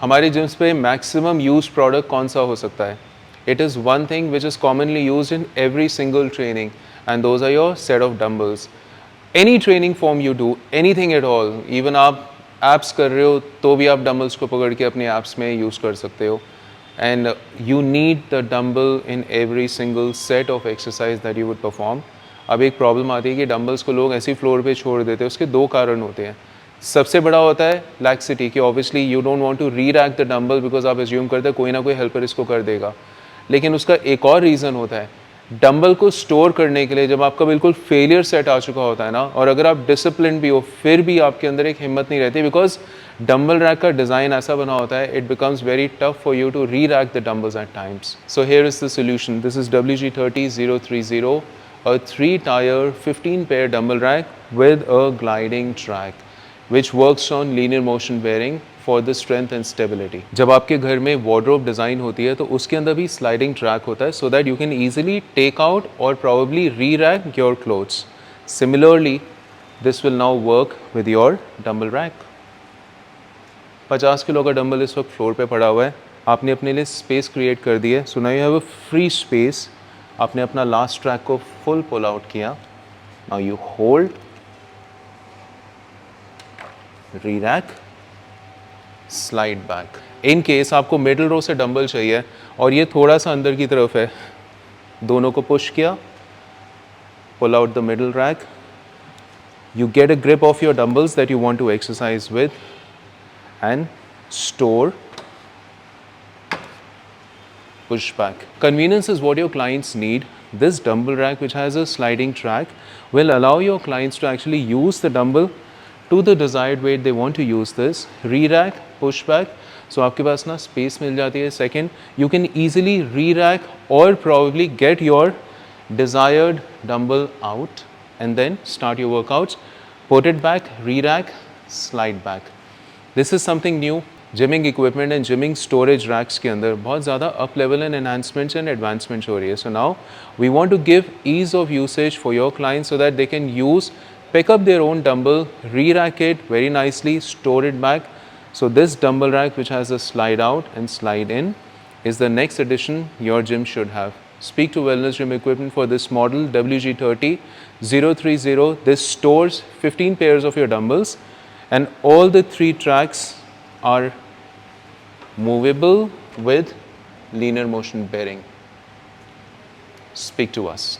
हमारे जिम्स पे maximum use product कौन सा हो सकता है? It is one thing which is commonly use in every single training and those are your set of dumbbells. Any training form you do, anything at all, even आप abs कर रहे हो तो भी आप डम्बल्स को पकड़ के अपने एप्स में यूज़ कर सकते हो. And you need the dumbbell in every single set of exercise that you would perform. अब एक प्रॉब्लम आती है कि डम्बल्स को लोग ऐसी फ्लोर पे छोड़ देते हैं. उसके दो कारण होते हैं. सबसे बड़ा होता है लैक्सिटी, कि obviously you don't want to rerack the dumbbell because आप एज्यूम करते हैं कोई ना कोई हेल्पर इसको कर देगा. लेकिन उसका एक और रीज़न होता है, डंबल को स्टोर करने के लिए जब आपका बिल्कुल फेलियर सेट आ चुका होता है ना, और अगर आप डिसिप्लिन भी हो फिर भी आपके अंदर एक हिम्मत नहीं रहती, बिकॉज डंबल रैक का डिज़ाइन ऐसा बना होता है, it becomes very tough for you to rerack the dumbbells at times. So here is the solution. This is WG30-030, a 3-tier 15 pair dumbbell rack with a gliding track which works on linear motion bearing for the strength and stability. जब आपके घर में wardrobe design होती है तो उसके अंदर भी sliding track होता है so that you can easily take out or probably re-rack your clothes. Similarly, this will now work with your dumbbell rack. 50 kilo का डंबल इस वक्त फ्लोर पे पड़ा हुआ है. आपने अपने लिए स्पेस क्रिएट कर दी है. So now you have a free space. आपने अपना लास्ट ट्रैक को फुल पुल आउट किया. Now you hold, re-rack, slide back. In case आपको मिडल रो से डंबल चाहिए और ये थोड़ा सा अंदर की तरफ है, दोनों को पुश किया, pull out the middle rack. You get a grip of your dumbbells that you want to exercise with and store, push back. Convenience is what your clients need. This dumbbell rack, which has a sliding track, will allow your clients to actually use the dumbbell to the desired weight they want to use this. Re-rack, push back. So आपके पास ना space मिल जाती है. Second, you can easily re-rack or probably get your desired dumbbell out and then start your workouts. Put it back, re-rack, slide back. This is something new. Gymming equipment and gymming storage racks के अंदर बहुत ज़्यादा up level and enhancements and advancements हो रही है. So now we want to give ease of usage for your clients so that they can use, pick up their own dumbbell, re-rack it very nicely, store it back. So this dumbbell rack which has a slide out and slide in is the next addition your gym should have. Speak to Wellness Gym Equipment for this model WG30-030. This stores 15 pairs of your dumbbells and all the 3 tracks are movable with linear motion bearing. Speak to us.